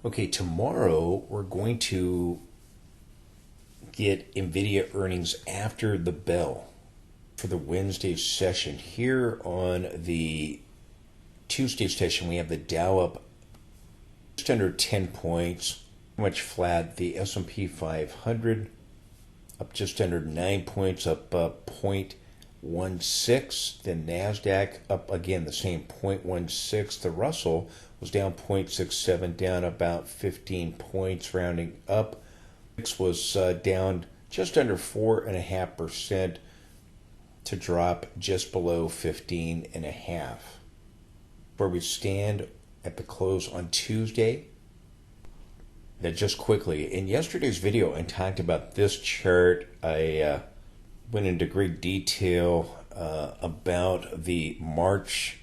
Okay, tomorrow we're going to get NVIDIA earnings after the bell for the Wednesday session. Here on the Tuesday session, we have the Dow up just under 10 points, much flat. The S&P 500 up just under 9 points, up 0.16. The NASDAQ up again the same 0.16. The Russell was down 0.67, down about 15 points, rounding up. VIX was down just under 4.5% to drop just below 15.5. Where we stand at the close on Tuesday. Now, just quickly, in yesterday's video, I talked about this chart. I went into great detail about the March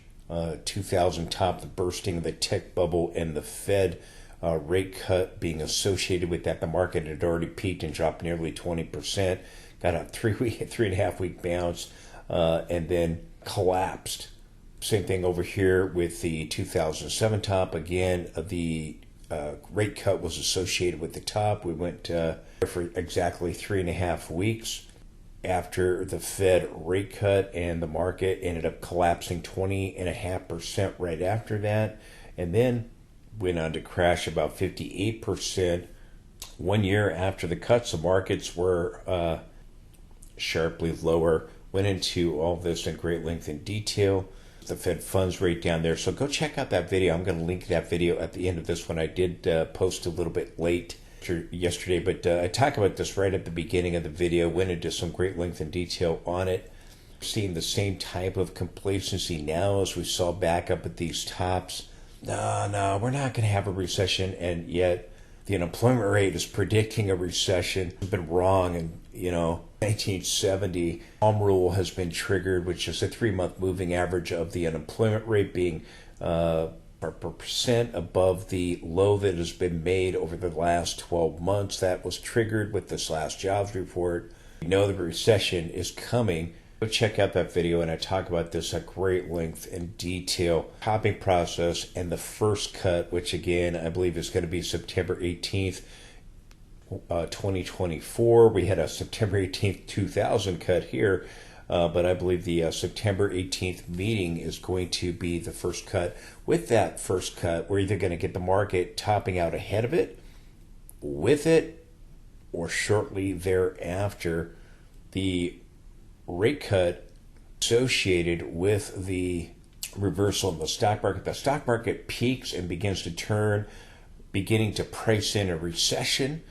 2000 top, the bursting of the tech bubble, and the Fed rate cut being associated with that. The market had already peaked and dropped nearly 20%, got a 3.5 week bounce, and then collapsed. Same thing over here with the 2007 top. Again, the rate cut was associated with the top. We went for exactly 3.5 weeks after the Fed rate cut, and the market ended up collapsing 20.5% right after that, and then went on to crash about 58%. 1 year after the cuts, the markets were sharply lower. Went into all this in great length and detail. The Fed funds rate down there. So go check out that video. I'm going to link that video at the end of this one. I did post a little bit late yesterday, but I talk about this right at the beginning of the video. Went into some great length and detail on it. Seeing the same type of complacency now as we saw back up at these tops. No, we're not going to have a recession, and yet the unemployment rate is predicting a recession. It's been wrong, and 1970 home rule has been triggered, which is a 3-month moving average of the unemployment rate being per percent above the low that has been made over the last 12 months. That was triggered with this last jobs report. We know the recession is coming. Go check out that video, and I talk about this at great length and detail. Topping process and the first cut, which again I believe is going to be September 18th, 2024. We had a September 18th, 2000 cut here, but I believe the September 18th meeting is going to be the first cut. With that first cut, we're either going to get the market topping out ahead of it, with it, or shortly thereafter. The rate cut associated with the reversal in the stock market. The stock market peaks and begins to turn, beginning to price in a recession.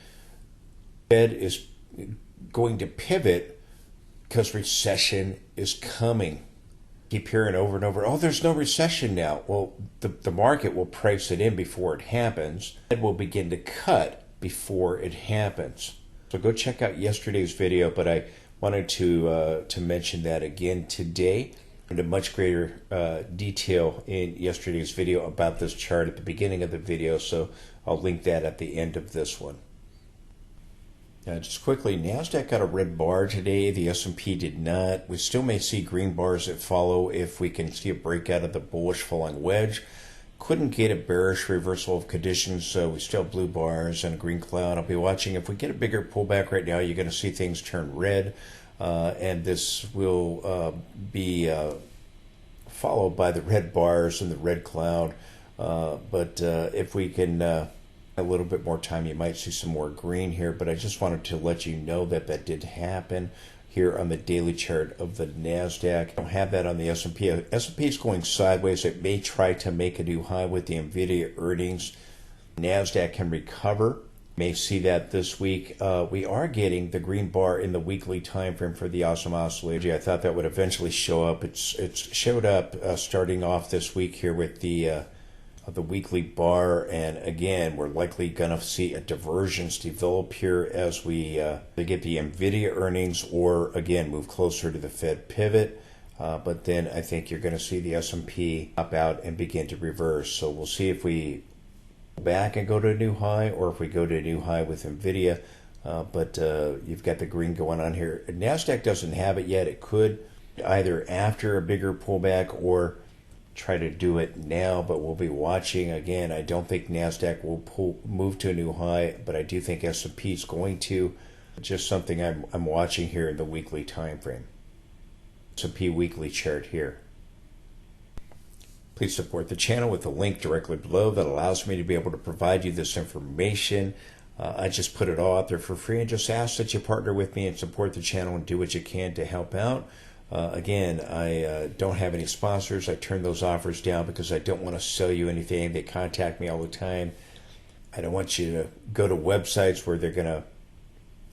Fed is going to pivot because recession is coming. Keep hearing over and over, oh, there's no recession now. Well, the market will price it in before it happens. It will begin to cut before it happens. So go check out yesterday's video, but I wanted to mention that again today into much greater detail in yesterday's video about this chart at the beginning of the video, so I'll link that at the end of this one. Now, just quickly, NASDAQ got a red bar today. The S&P did not. We still may see green bars that follow if we can see a breakout of the bullish falling wedge. Couldn't get a bearish reversal of conditions, so we still have blue bars and a green cloud. I'll be watching. If we get a bigger pullback right now, you're going to see things turn red, and this will be followed by the red bars and the red cloud. But if we can a little bit more time, you might see some more green here. But I just wanted to let you know that that did happen here on the daily chart of the NASDAQ. I don't have that on the S&P. S&P is going sideways. It may try to make a new high with the NVIDIA earnings. NASDAQ can recover. May see that this week. We are getting the green bar in the weekly time frame for the awesome oscillator. I thought that would eventually show up. It's showed up starting off this week here with the weekly bar, and again we're likely going to see a divergence develop here as we get the NVIDIA earnings, or again move closer to the Fed pivot. But then I think you're going to see the S&P pop out and begin to reverse. So we'll see if we go back and go to a new high, or if we go to a new high with NVIDIA. But you've got the green going on here. NASDAQ doesn't have it yet. It could either after a bigger pullback or try to do it now, but we'll be watching. Again, I don't think NASDAQ will move to a new high, but I do think S&P is going to. Just something I'm watching here in the weekly time frame. S&P weekly chart here. Please support the channel with the link directly below that allows me to be able to provide you this information. I just put it all out there for free and just ask that you partner with me and support the channel and do what you can to help out. Again, I don't have any sponsors. I turn those offers down because I don't want to sell you anything. They contact me all the time. I don't want you to go to websites where they're going to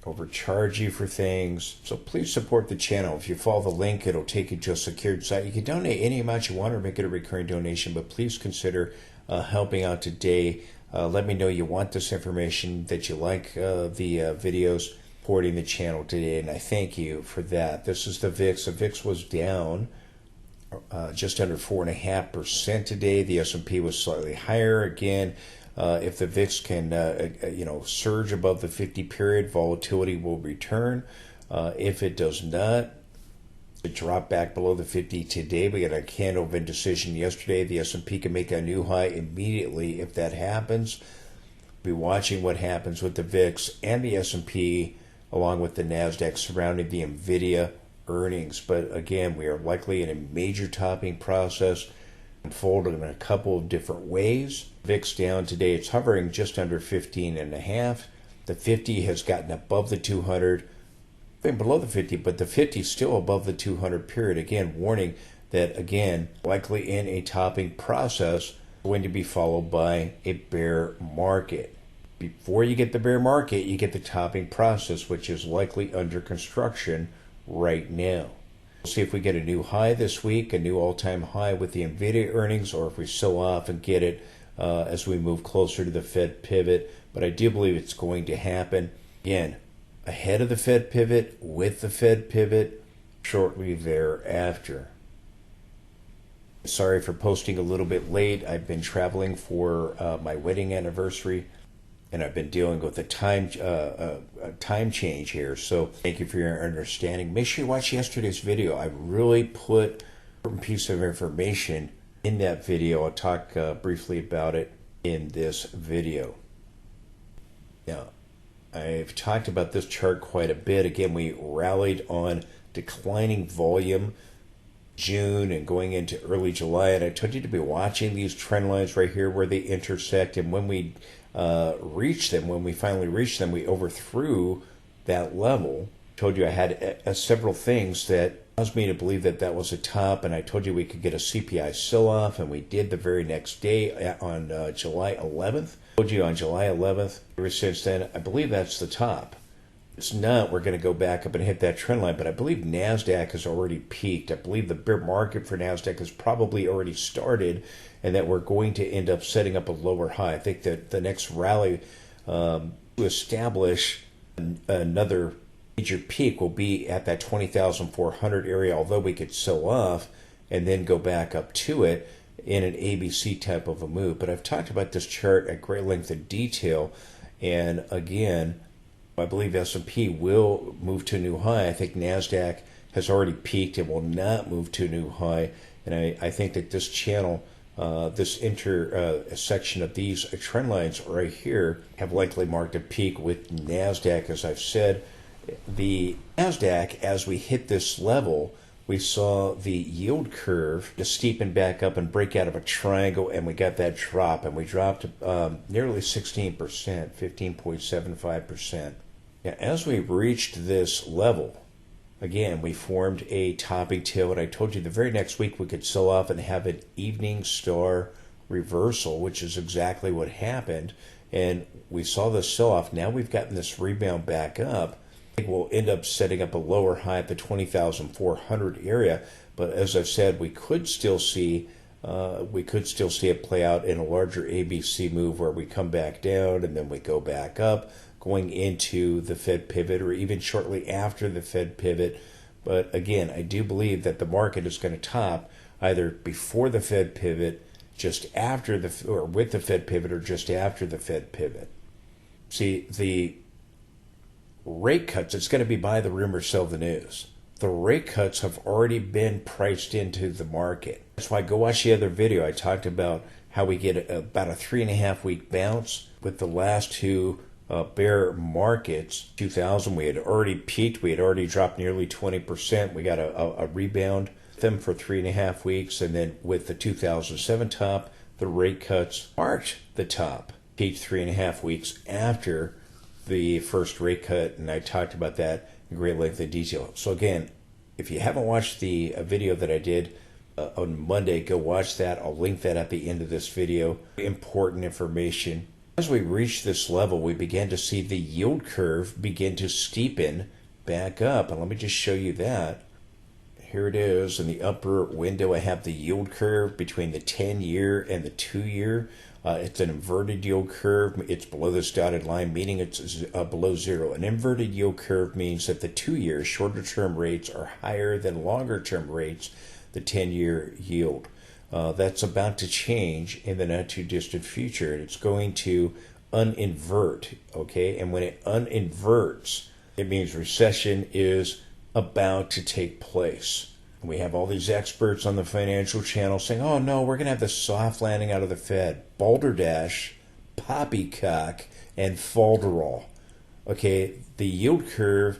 overcharge you for things. So please support the channel. If you follow the link, it'll take you to a secured site. You can donate any amount you want or make it a recurring donation, but please consider helping out today. Let me know you want this information, that you like the videos, supporting the channel today, and I thank you for that. This is the VIX. The VIX was down just under 4.5% today. The S&P was slightly higher. Again, if the VIX can surge above the 50 period, volatility will return. If it does not, it dropped back below the 50 today. We got a candle of indecision yesterday. The S&P can make a new high immediately if that happens. Be watching what happens with the VIX and the S&P along with the NASDAQ surrounding the NVIDIA earnings. But again, we are likely in a major topping process, unfolded in a couple of different ways. VIX down today. It's hovering just under 15.5. The 50 has gotten above the 200, been below the 50, but the 50 is still above the 200 period. Again, warning that, again, likely in a topping process, going to be followed by a bear market. Before you get the bear market, you get the topping process, which is likely under construction right now. We'll see if we get a new high this week, a new all-time high with the NVIDIA earnings, or if we sell off and get it as we move closer to the Fed pivot. But I do believe it's going to happen. Again, ahead of the Fed pivot, with the Fed pivot, shortly thereafter. Sorry for posting a little bit late. I've been traveling for my wedding anniversary, and I've been dealing with a time change here. So thank you for your understanding. Make sure you watch yesterday's video. I really put a piece of information in that video. I'll talk briefly about it in this video. Now, I've talked about this chart quite a bit. Again, we rallied on declining volume June and going into early July, and I told you to be watching these trend lines right here where they intersect, and when we finally reached them, we overthrew that level. I told you I had several things that caused me to believe that that was a top, and I told you we could get a CPI sell-off, and we did the very next day on July 11th. I told you on July 11th. Ever since then, I believe that's the top. It's not. We're going to go back up and hit that trend line, but I believe NASDAQ has already peaked. I believe the bear market for NASDAQ has probably already started, and that we're going to end up setting up a lower high. I think that the next rally to establish another major peak will be at that 20,400 area, although we could sell off and then go back up to it in an ABC type of a move. But I've talked about this chart at great length and detail, and again, I believe S&P will move to a new high. I think NASDAQ has already peaked and will not move to a new high. And I think that this channel, this intersection of these trend lines right here have likely marked a peak with NASDAQ. As I've said, the NASDAQ, as we hit this level, we saw the yield curve just steepen back up and break out of a triangle, and we got that drop, and we dropped nearly 16%, 15.75%. Now, as we reached this level, again, we formed a topping tail, and I told you the very next week we could sell off and have an evening star reversal, which is exactly what happened, and we saw the sell-off. Now we've gotten this rebound back up. I think we'll end up setting up a lower high at the 20,400 area, but as I've said, we could still see it play out in a larger ABC move where we come back down and then we go back up, going into the Fed pivot or even shortly after the Fed pivot. But again, I do believe that the market is going to top either before the Fed pivot, just after or with the Fed pivot, or just after the Fed pivot. See, the rate cuts, it's going to be buy the rumor, sell the news. the rate cuts have already been priced into the market. That's why go watch the other video. I talked about how we get about a 3.5-week bounce with the last two bear markets. 2000, we had already peaked. We had already dropped nearly 20%. We got a rebound them for 3.5 weeks. And then with the 2007 top, the rate cuts marked the top. Peaked 3.5 weeks after the first rate cut. And I talked about that in great length and detail. So again, if you haven't watched the video that I did on Monday, go watch that. I'll link that at the end of this video. Important information. As we reach this level, we began to see the yield curve begin to steepen back up. And let me just show you that. Here it is in the upper window. I have the yield curve between the 10-year and the 2-year. It's an inverted yield curve. It's below this dotted line, meaning it's below zero. An inverted yield curve means that the 2-year shorter-term rates are higher than longer-term rates, the 10-year yield. That's about to change in the not-too-distant future. It's going to uninvert, okay? And when it uninverts, it means recession is about to take place. We have all these experts on the financial channel saying, oh no, we're going to have the soft landing out of the Fed. Balderdash, poppycock, and falderall. Okay, the yield curve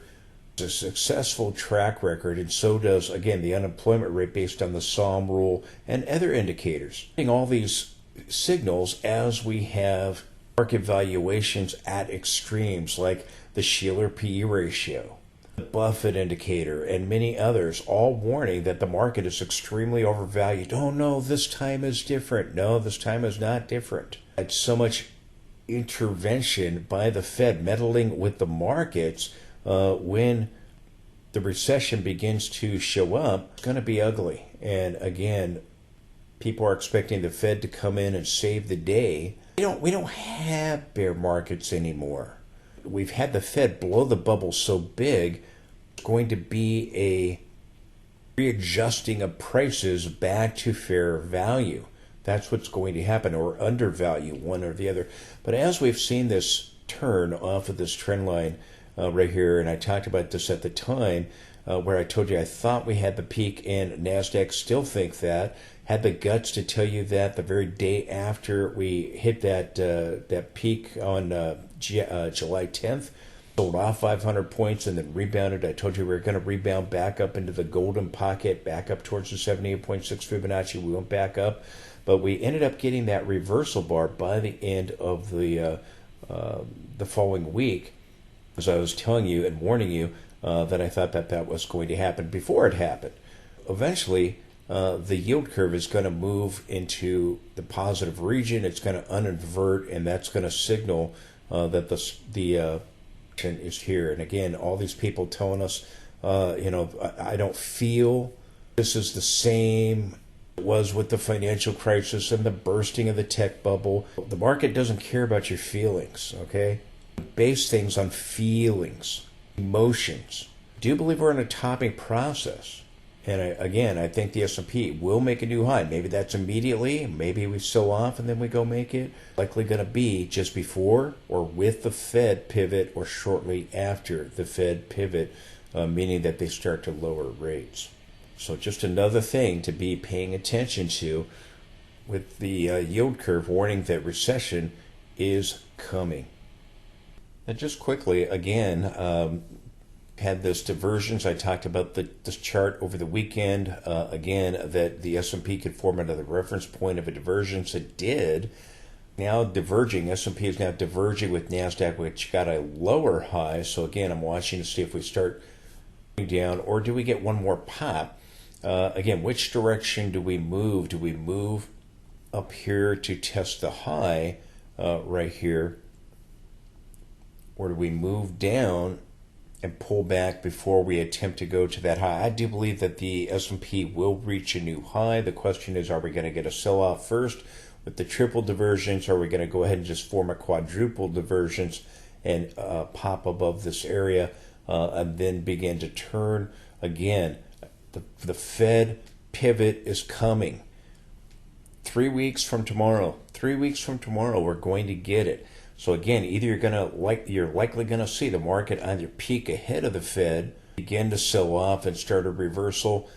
is a successful track record, and so does, again, the unemployment rate based on the Psalm rule and other indicators. All these signals as we have market valuations at extremes like the Shiller PE ratio, the Buffett indicator, and many others, all warning that the market is extremely overvalued. Oh no, this time is different. No, this time is not different. It's so much intervention by the Fed meddling with the markets when the recession begins to show up. It's going to be ugly. And again, people are expecting the Fed to come in and save the day. We don't have bear markets anymore. We've had the Fed blow the bubble so big, it's going to be a readjusting of prices back to fair value. That's what's going to happen, or undervalue, one or the other. But as we've seen this turn off of this trend line right here, and I talked about this at the time, where I told you I thought we had the peak in NASDAQ, still think that, had the guts to tell you that the very day after we hit that peak on July 10th, sold off 500 points and then rebounded. I told you we were going to rebound back up into the golden pocket, back up towards the 78.6 Fibonacci. We went back up, but we ended up getting that reversal bar by the end of the following week, as I was telling you and warning you that I thought that was going to happen before it happened. Eventually, the yield curve is going to move into the positive region. It's going to uninvert, and that's going to signal that the is here. And again, all these people telling us, I don't feel this is the same it was with the financial crisis and the bursting of the tech bubble. The market doesn't care about your feelings, okay? Base things on feelings, emotions. I do believe we're in a topping process. And I think the S&P will make a new high. Maybe that's immediately. Maybe we sell off and then we go make it. Likely going to be just before or with the Fed pivot or shortly after the Fed pivot, meaning that they start to lower rates. So just another thing to be paying attention to with the yield curve warning that recession is coming. And just quickly, again, had this divergence. I talked about this chart over the weekend, again, that the S&P could form another reference point of a divergence. It did. Now diverging, S&P is now diverging with NASDAQ, which got a lower high. So again, I'm watching to see if we start going down, or do we get one more pop? Again, which direction do we move? Do we move up here to test the high right here? Or do we move down and pull back before we attempt to go to that high? I do believe that the S&P will reach a new high. The question is, are we going to get a sell-off first with the triple divergence? Or are we going to go ahead and just form a quadruple divergence and pop above this area and then begin to turn again? The Fed pivot is coming. 3 weeks from tomorrow. 3 weeks from tomorrow, we're going to get it. So again, either you're likely going to see the market either peak ahead of the Fed, begin to sell off and start a reversal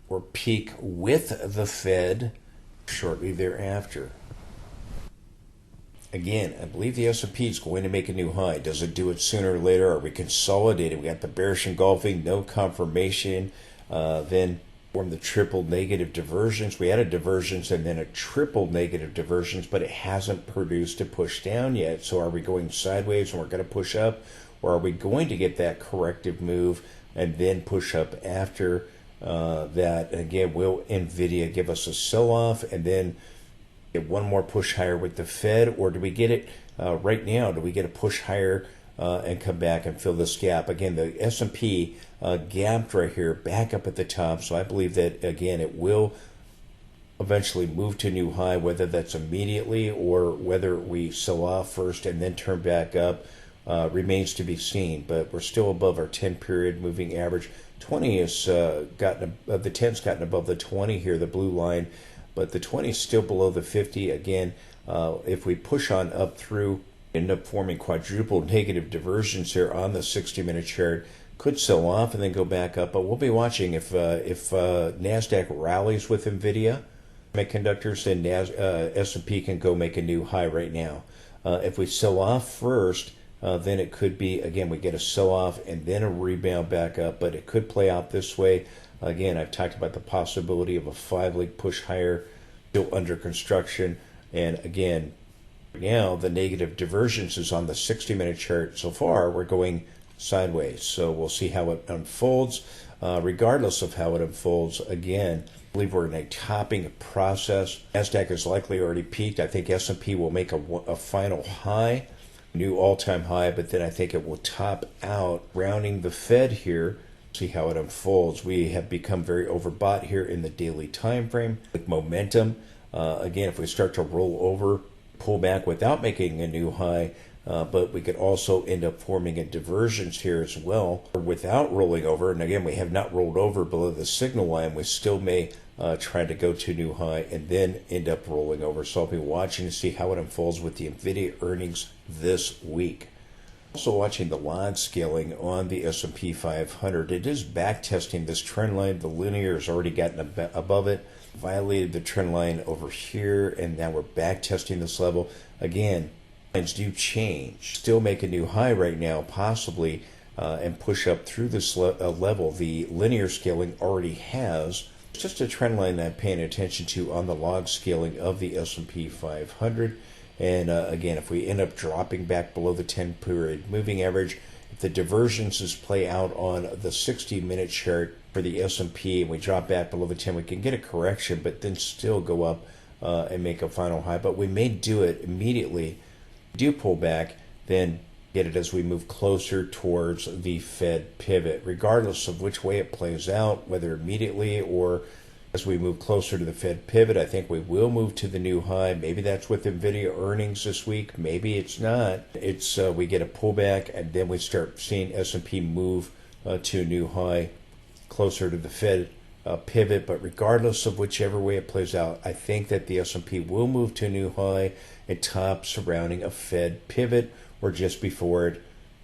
or peak with the Fed shortly thereafter. Again, I believe the S&P is going to make a new high. Does it do it sooner or later? Are we consolidating? We got the bearish engulfing, no confirmation. Then form the triple negative divergence. We had a divergence and then a triple negative divergence, but it hasn't produced a push down yet. So are we going sideways and we're going to push up? Or are we going to get that corrective move and then push up after that? Again, will NVIDIA give us a sell-off and then get one more push higher with the Fed, or do we get it right now? Do we get a push higher and come back and fill this gap? Again, the S&P gapped right here, back up at the top. So I believe that, again, it will eventually move to a new high, whether that's immediately or whether we sell off first and then turn back up remains to be seen. But we're still above our 10-period moving average. 20 has gotten, the 10's gotten above the 20 here, the blue line. But the 20 is still below the 50. Again, if we push on up through, end up forming quadruple negative diversions here on the 60-minute chart, could sell off and then go back up. But we'll be watching if NASDAQ rallies with NVIDIA semiconductors, then S&P can go make a new high right now. If we sell off first, then it could be, again, we get a sell-off and then a rebound back up. But it could play out this way. Again, I've talked about the possibility of a 5-leg push higher, still under construction. And again, now the negative divergence is on the 60-minute chart. So far, we're going sideways. So we'll see how it unfolds. Regardless of how it unfolds, again, I believe we're in a topping process. NASDAQ is likely already peaked. I think S&P will make a final high, new all-time high, but then I think it will top out, rounding the Fed here. See how it unfolds. We have become very overbought here in the daily time frame with momentum. Again, if we start to roll over, pull back without making a new high, but we could also end up forming a divergence here as well without rolling over. And again, we have not rolled over below the signal line. We still may try to go to a new high and then end up rolling over. So I'll be watching to see how it unfolds with the NVIDIA earnings this week. Also watching the log scaling on the S&P 500. It is back testing this trend line. The linear has already gotten above it, violated the trend line over here, and now we're back testing this level. Again, lines do change. Still make a new high right now, possibly, and push up through this level. The linear scaling already has. It's just a trend line that I'm paying attention to on the log scaling of the S&P 500. And again, if we end up dropping back below the 10-period moving average, if the divergences play out on the 60-minute chart for the S&P and we drop back below the 10, we can get a correction, but then still go up and make a final high. But we may do it immediately. Do pull back, then get it as we move closer towards the Fed pivot, regardless of which way it plays out, whether immediately or as we move closer to the Fed pivot. I think we will move to the new high. Maybe that's with NVIDIA earnings this week. Maybe it's not. It's we get a pullback and then we start seeing S&P move to a new high closer to the Fed pivot. But regardless of whichever way it plays out, I think that the S&P will move to a new high and top surrounding a Fed pivot or just before it,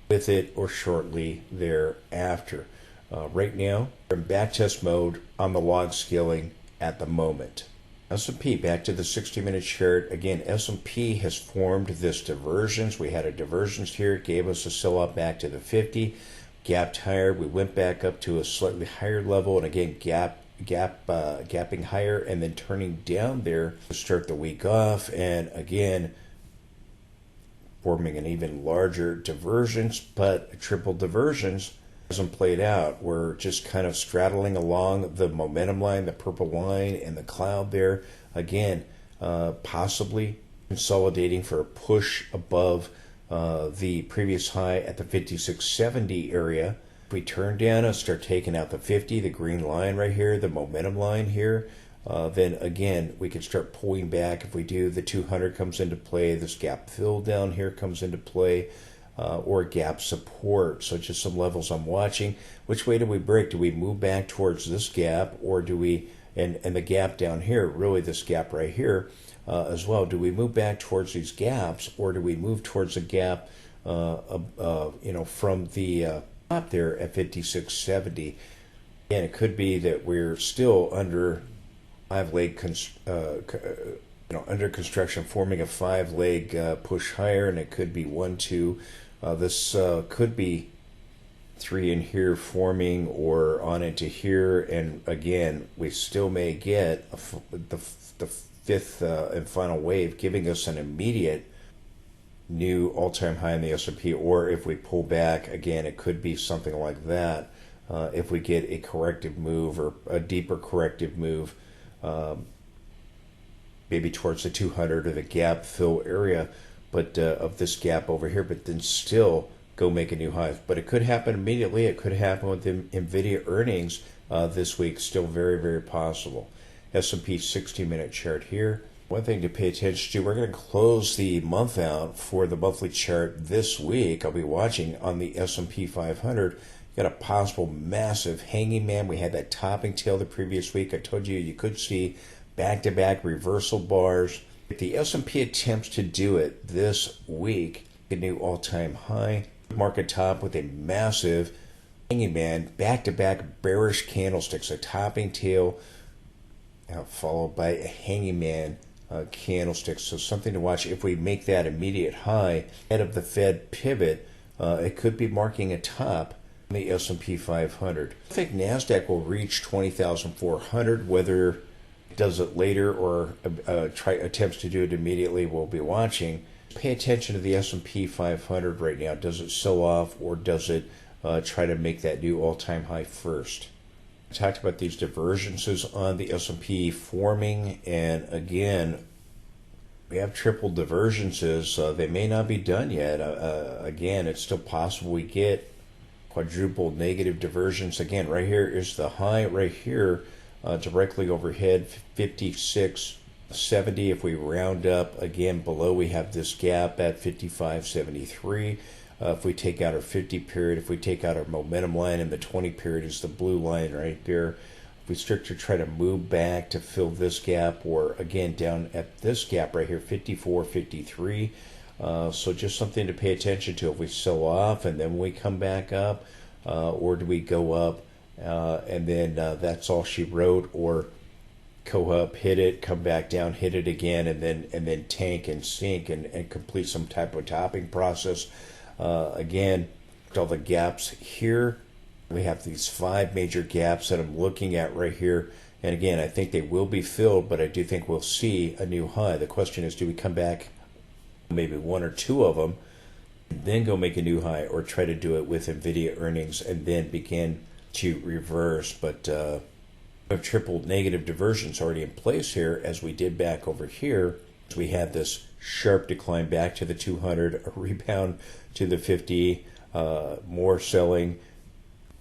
with it, or shortly thereafter. Right now, we're in backtest mode on the log scaling at the moment. S&P, back to the 60-minute chart. Again, S&P has formed this divergence. We had a divergence here. It gave us a sell-off back to the 50. Gapped higher. We went back up to a slightly higher level. And again, gapping higher and then turning down there to start the week off. And again, forming an even larger divergence, but a triple divergence hasn't played out. We're just kind of straddling along the momentum line, the purple line, and the cloud there. Again, possibly consolidating for a push above the previous high at the 5670 area. If we turn down and start taking out the 50, the green line right here, the momentum line here, then again, we can start pulling back. If we do, the 200 comes into play. This gap fill down here comes into play. Or gap support. So just some levels I'm watching. Which way do we break? Do we move back towards this gap, or do we, and the gap down here, really this gap right here as well, do we move back towards these gaps, or do we move towards a gap from the top there at 56.70. And it could be that we're still under five-leg, under construction, forming a five-leg push higher, and it could be 1, 2. This could be 3 in here forming, or on into here, and again, we still may get the fifth and final wave, giving us an immediate new all-time high in the S&P, or if we pull back again, it could be something like that. If we get a corrective move or a deeper corrective move, maybe towards the 200 or the gap fill area, but of this gap over here, but then still go make a new high. But it could happen immediately. It could happen with the NVIDIA earnings this week. Still very, very possible. S&P 60-minute chart here. One thing to pay attention to, we're going to close the month out for the monthly chart this week. I'll be watching on the S&P 500. Got a possible massive hanging man. We had that topping tail the previous week. I told you you could see back-to-back reversal bars. If the S&P attempts to do it this week, a new all-time high, market top with a massive hanging man, back-to-back bearish candlesticks, a topping tail, followed by a hanging man candlestick. So something to watch. If we make that immediate high ahead of the Fed pivot, it could be marking a top in the S&P 500. I think NASDAQ will reach 20,400. Whether it does it later or attempts to do it immediately, we'll be watching. Pay attention to the S&P 500 right now. Does it sell off, or does it try to make that new all-time high first? I talked about these divergences on the S&P forming, and again, we have triple divergences. They may not be done yet. Again, it's still possible we get quadruple negative divergence. Again, right here is the high right here, directly overhead, 56.70. If we round up, again, below we have this gap at 55.73. If we take out our 50 period, if we take out our momentum line, and the 20 period is the blue line right there. If we start to try to move back to fill this gap, or again down at this gap right here, 54.53. So just something to pay attention to. If we sell off and then we come back up, or do we go up and then that's all she wrote, or go up, hit it, come back down, hit it again, and then tank and sink and complete some type of topping process. Again, all the gaps here, we have these 5 major gaps that I'm looking at right here. And again, I think they will be filled, but I do think we'll see a new high. The question is, do we come back maybe 1 or 2 of them, and then go make a new high, or try to do it with NVIDIA earnings and then begin to reverse? But we have triple negative divergence already in place here, as we did back over here. We had this sharp decline back to the 200, a rebound to the 50, more selling,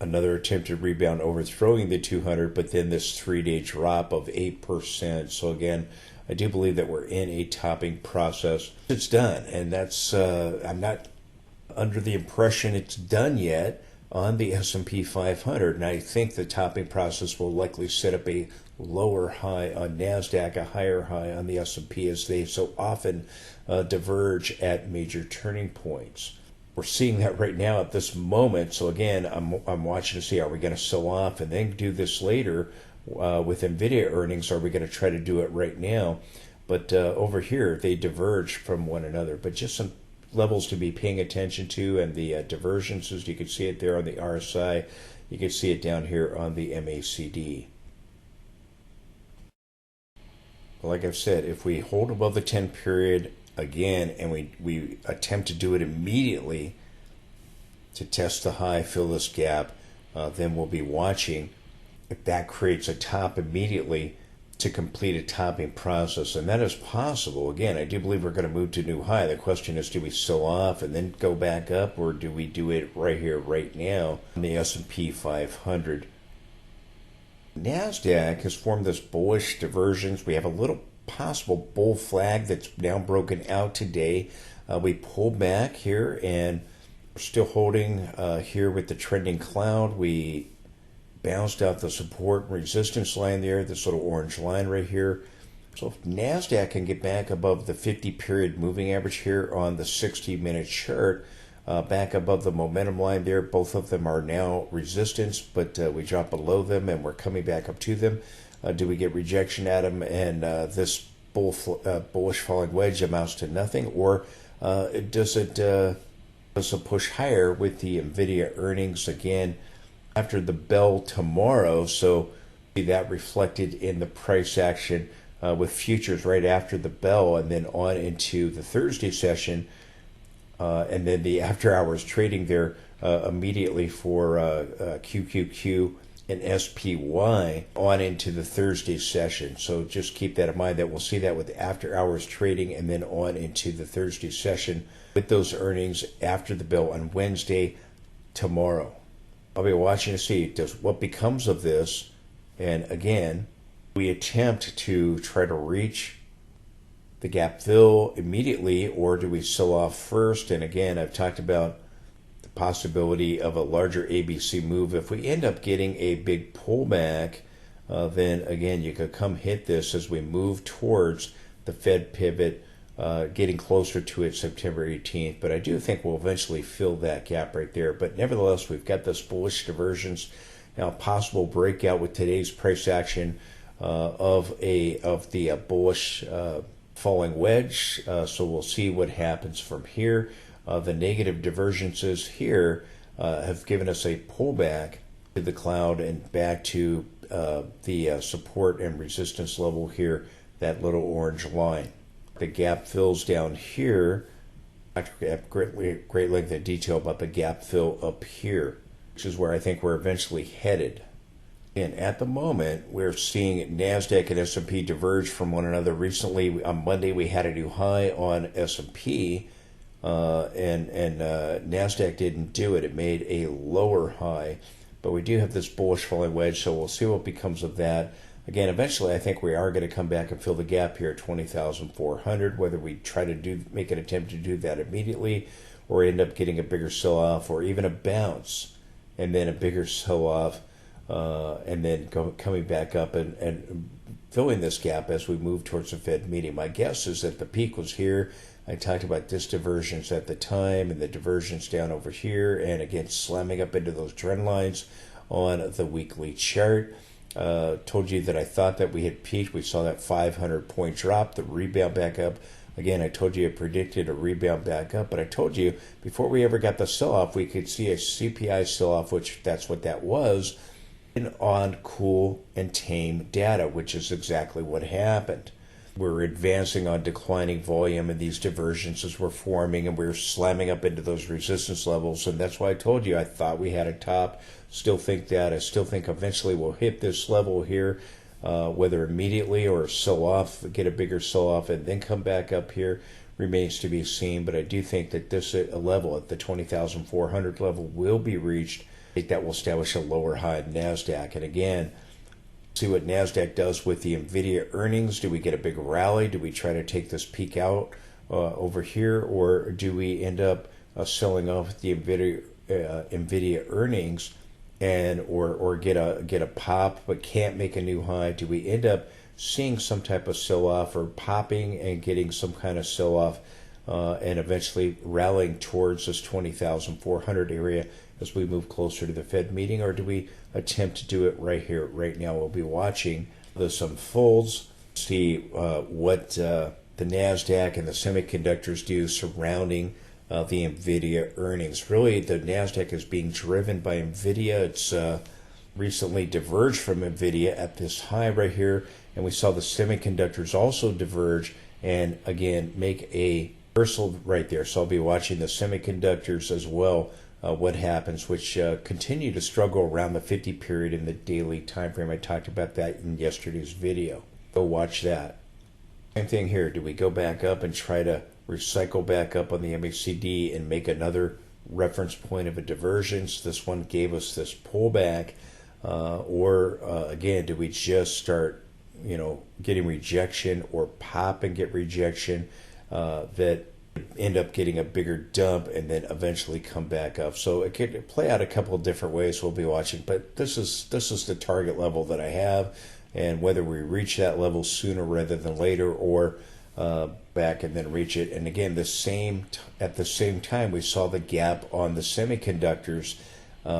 another attempted rebound overthrowing the 200, but then this 3-day drop of 8%. So again, I do believe that we're in a topping process. It's done, and that's I'm not under the impression it's done yet on the S&P 500, and I think the topping process will likely set up a lower high on NASDAQ, a higher high on the S&P, as they so often diverge at major turning points. We're seeing that right now at this moment. So again, I'm watching to see, are we going to sell off and then do this later with NVIDIA earnings? Are we going to try to do it right now? But over here, they diverge from one another. But just some levels to be paying attention to, and the divergences, you can see it there on the RSI. You can see it down here on the MACD. Like I've said, if we hold above the 10 period again, and we attempt to do it immediately to test the high, fill this gap, then we'll be watching if that creates a top immediately to complete a topping process. And that is possible. Again, I do believe we're going to move to a new high. The question is, do we sell off and then go back up, or do we do it right here, right now on the S&P 500? NASDAQ has formed this bullish divergence. We have a little possible bull flag that's now broken out today. We pulled back here, and we're still holding here with the trending cloud. We bounced out the support and resistance line there, this little orange line right here. So if NASDAQ can get back above the 50 period moving average here on the 60-minute chart, back above the momentum line there. Both of them are now resistance, but we dropped below them and we're coming back up to them. Do we get rejection at them and this bullish falling wedge amounts to nothing, or does it push higher with the NVIDIA earnings again after the bell tomorrow? So see that reflected in the price action with futures right after the bell and then on into the Thursday session, and then the after hours trading there immediately for QQQ and SPY on into the Thursday session. So just keep that in mind that we'll see that with after hours trading and then on into the Thursday session with those earnings after the bell on Wednesday tomorrow. I'll be watching to see what becomes of this. And again, we attempt to try to reach the gap fill immediately, or do we sell off first? And again, I've talked about the possibility of a larger ABC move. If we end up getting a big pullback, then again, you could come hit this as we move towards the Fed pivot, getting closer to it September 18th. But I do think we'll eventually fill that gap right there. But nevertheless, we've got this bullish divergence. Now, possible breakout with today's price action of the bullish falling wedge. So we'll see what happens from here. The negative divergences here have given us a pullback to the cloud and back to the support and resistance level here, that little orange line. The gap fills down here. I have great length of detail about the gap fill up here, which is where I think we're eventually headed. And at the moment, we're seeing NASDAQ and S&P diverge from one another. Recently, on Monday, we had a new high on S&P, and NASDAQ didn't do it. It made a lower high. But we do have this bullish falling wedge, so we'll see what becomes of that. Again, eventually, I think we are going to come back and fill the gap here at 20,400, whether we try to make an attempt to do that immediately or end up getting a bigger sell-off or even a bounce and then a bigger sell-off. And then coming back up and filling this gap as we move towards the Fed meeting. My guess is that the peak was here. I talked about this divergence at the time and the divergence down over here, and again slamming up into those trend lines on the weekly chart. Told you that I thought that we had peaked. We saw that 500-point drop, the rebound back up. Again, I told you I predicted a rebound back up, but I told you before we ever got the sell-off, we could see a CPI sell-off, which that's what that was, on cool and tame data, which is exactly what happened. We're advancing on declining volume, and these divergences were forming, and we were slamming up into those resistance levels, and that's why I told you I thought we had a top. Still think that. I still think eventually we'll hit this level here, whether immediately or sell off, get a bigger sell off, and then come back up here remains to be seen. But I do think that this level at the 20,400 level will be reached. I think that will establish a lower high in NASDAQ. And again, see what NASDAQ does with the NVIDIA earnings. Do we get a big rally? Do we try to take this peak out over here? Or do we end up selling off the NVIDIA earnings and or get a pop but can't make a new high? Do we end up seeing some type of sell-off or popping and getting some kind of sell-off and eventually rallying towards this 20,400 area as we move closer to the Fed meeting? Or do we attempt to do it right here, right now? We'll be watching this unfolds, see what the NASDAQ and the semiconductors do surrounding the NVIDIA earnings. Really, the NASDAQ is being driven by NVIDIA. It's recently diverged from NVIDIA at this high right here, and we saw the semiconductors also diverge and again make a reversal right there. So I'll be watching the semiconductors as well. What happens, which continue to struggle around the 50 period in the daily time frame. I talked about that in yesterday's video. Go watch that. Same thing here. Do we go back up and try to recycle back up on the MACD and make another reference point of a divergence? This one gave us this pullback. Or again, do we just start, getting rejection or pop and get rejection that end up getting a bigger dump and then eventually come back up? So it could play out a couple of different ways. We'll be watching, but this is the target level that I have, and whether we reach that level sooner rather than later, or back and then reach it. And again, at the same time, we saw the gap on the semiconductors.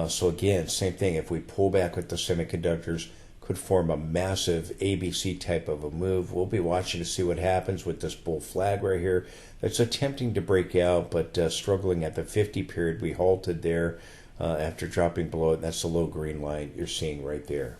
So again, same thing. If we pull back with the semiconductors, could form a massive ABC type of a move. We'll be watching to see what happens with this bull flag right here. That's attempting to break out, but struggling at the 50 period. We halted there after dropping below it. That's the low green line you're seeing right there.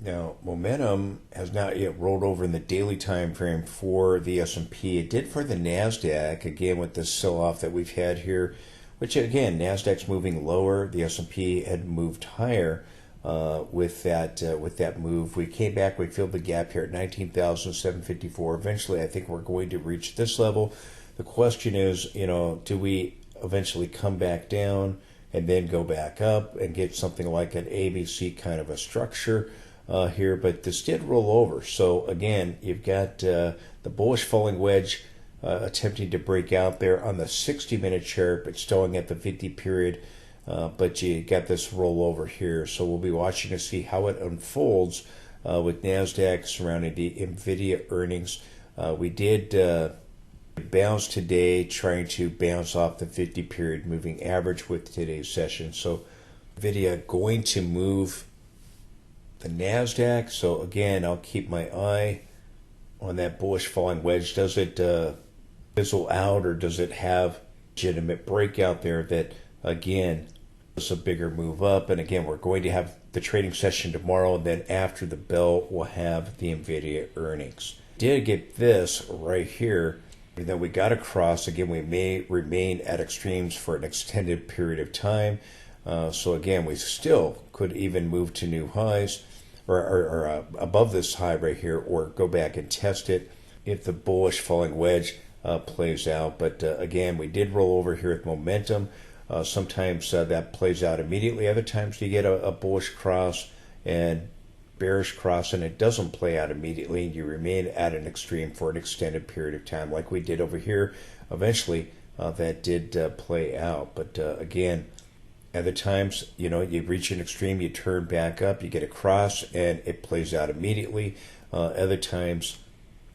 Now, momentum has not yet rolled over in the daily time frame for the S&P. It did for the NASDAQ, again, with this sell-off that we've had here, which, again, NASDAQ's moving lower. The S&P had moved higher with that move. We came back. We filled the gap here at 19,754. Eventually, I think we're going to reach this level. The question is, do we eventually come back down and then go back up and get something like an ABC kind of a structure here? But this did roll over. So again, you've got the bullish falling wedge attempting to break out there on the 60-minute chart, but staying at the 50 period. But you got this rollover here. So we'll be watching to see how it unfolds with NASDAQ surrounding the NVIDIA earnings. We did bounce today, trying to bounce off the 50 period moving average with today's session. So NVIDIA going to move the NASDAQ. So again, I'll keep my eye on that bullish falling wedge. Does it fizzle out, or does it have legitimate breakout there that, again, is a bigger move up? And again, we're going to have the trading session tomorrow, and then after the bell, we'll have the NVIDIA earnings. Did get this right here, and then we got across. Again, we may remain at extremes for an extended period of time. So again, we still could even move to new highs or above this high right here, or go back and test it if the bullish falling wedge plays out. But again, we did roll over here with momentum. Sometimes that plays out immediately. Other times you get a bullish cross and bearish cross, and it doesn't play out immediately, and you remain at an extreme for an extended period of time, like we did over here. Eventually, that did play out. But again, other times, you reach an extreme, you turn back up, you get a cross, and it plays out immediately. Other times,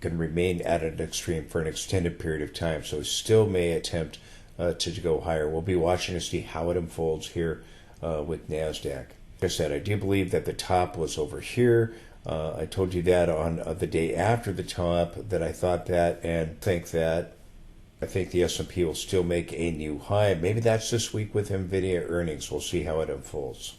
can remain at an extreme for an extended period of time. So it still may attempt to go higher. We'll be watching to see how it unfolds here with NASDAQ. Like I said, I do believe that the top was over here. I told you that on the day after the top that I thought that, and I think the S&P will still make a new high. Maybe that's this week with NVIDIA earnings. We'll see how it unfolds.